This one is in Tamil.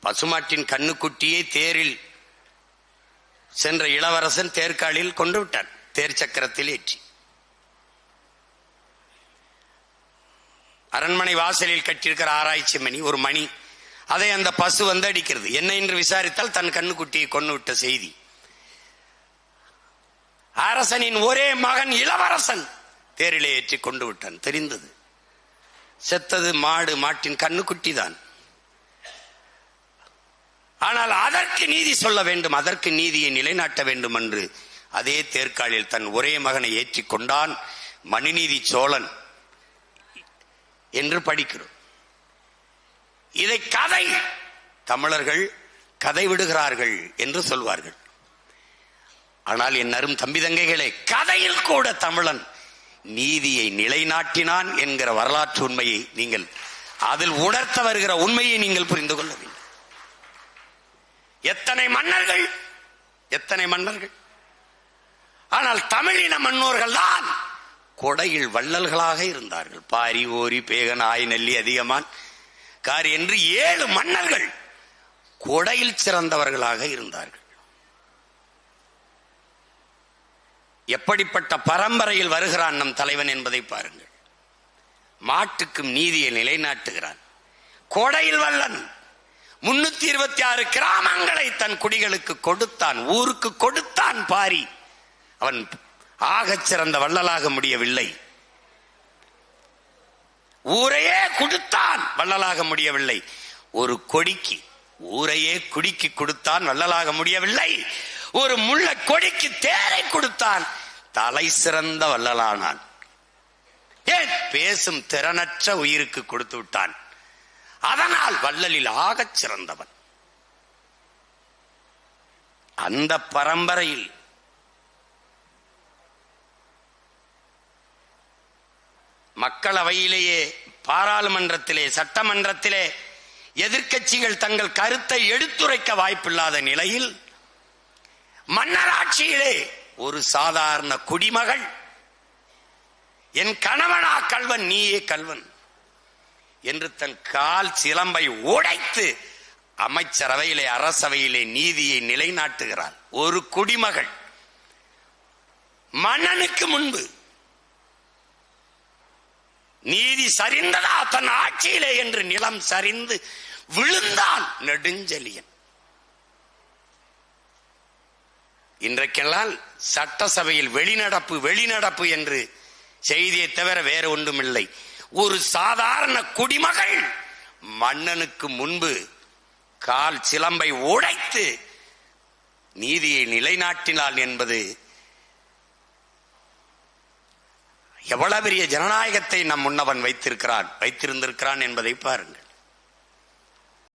பசுமாட்டின் கண்ணுக்குட்டியை தேரில் சென்ற இளவரசன் தேர்காலில் கொண்டு விட்டான், தேர் சக்கரத்தில் ஏற்றி. அரண்மனை வாசலில் கட்டியிருக்கிற ஆராய்ச்சி மணி, ஒரு மணி, அதை அந்த பசு வந்து அடிக்கிறது. என்ன என்று விசாரித்தால் தன் கண்ணுக்குட்டியை கொண்டு விட்ட செய்தி. அரசனின் ஒரே மகன் இளவரசன் தேரிலே ஏற்றி கொண்டு விட்டான். தெரிந்தது, செத்தது மாடு, மாட்டின் கண்ணுக்குட்டி தான். ஆனால் அதற்கு நீதி சொல்ல வேண்டும், அதற்கு நீதியை நிலைநாட்ட வேண்டும் என்று அதே தேர்காலில் தன் ஒரே மகனை ஏற்றி கொண்டான் மனுநீதி சோழன் என்று படிக்கிறோம். இதை கதை, தமிழர்கள் கதை விடுகிறார்கள் என்று சொல்வார்கள். ஆனால் என் அரும் தம்பி தங்கைகளே, கதையில் கூட தமிழன் நீதியை நிலைநாட்டினான் என்கிற வரலாற்று உண்மையை நீங்கள், அதில் உணர்த்த வருகிற உண்மையை நீங்கள் புரிந்து கொள்ள வேண்டும். எத்தனை மன்னர்கள், எத்தனை மன்னர்கள், ஆனால் தமிழின மன்னோர்கள் தான் கொடையில் வள்ளல்களாக இருந்தார்கள். பாரி, ஓரி, பேகன், ஆய்நெல்லி, அதிகமான், காரி என்று 7 மன்னர்கள் கொடையில் சிறந்தவர்களாக இருந்தார்கள். எப்படிப்பட்ட பரம்பரையில் வருகிறான் நம் தலைவன் என்பதை பாருங்கள். மாட்டுக்கும் நீதியை நிலைநாட்டுகிறான். கொடையில் வல்லன். 326 கிராமங்களை தன் குடிகளுக்கு கொடுத்தான், ஊருக்கு கொடுத்தான். பாரி அவன் ஆகச் சிறந்த வள்ளலாக முடியவில்லை. ஊரையே கொடுத்தான், வள்ளலாக முடியவில்லை. ஒரு கொடிக்கு, ஊரையே குடிக்கு கொடுத்தான், வள்ளலாக முடியவில்லை. ஒரு முள்ள கொடிக்கு தேரை கொடுத்தான், தலை சிறந்த வள்ளலானான். ஏன்? பேசும் திறனற்ற உயிருக்கு கொடுத்து விட்டான். அதனால் வள்ளலில் ஆகச் சிறந்தவன். அந்த பரம்பரையில் மக்களவையிலேயே, பாராளுமன்றத்திலே, சட்டமன்றத்திலே எதிர்க்கட்சிகள் தங்கள் கருத்தை எடுத்துரைக்க வாய்ப்பில்லாத நிலையில் மன்னராட்சியிலே ஒரு சாதாரண குடிமகள், என் கணவனா கல்வன், நீயே கல்வன் என்று தன் கால் சிலம்பை உடைத்து அமைச்சரவையிலே, அரசவையிலே நீதியை நிலைநாட்டுகிறாள். ஒரு குடிமகள் மன்னனுக்கு முன்பு நீதி சரிந்ததா தன் ஆட்சியிலே என்று நிலம் சரிந்து விழுந்தான் நெடுஞ்செழியன். இன்றைக்கெல்லாம் சட்டசபையில் வெளிநடப்பு வெளிநடப்பு என்று செய்தியை தவிர வேற ஒன்றுமில்லை. ஒரு சாதாரண குடிமகள் மன்னனுக்கு முன்பு கால் சிலம்பை உடைத்து நீதியை நிலைநாட்டினாள் என்பது எவ்வளவு பெரிய ஜனநாயகத்தை நம் முன்னவன் வைத்திருந்திருக்கிறான் என்பதை பாருங்கள்.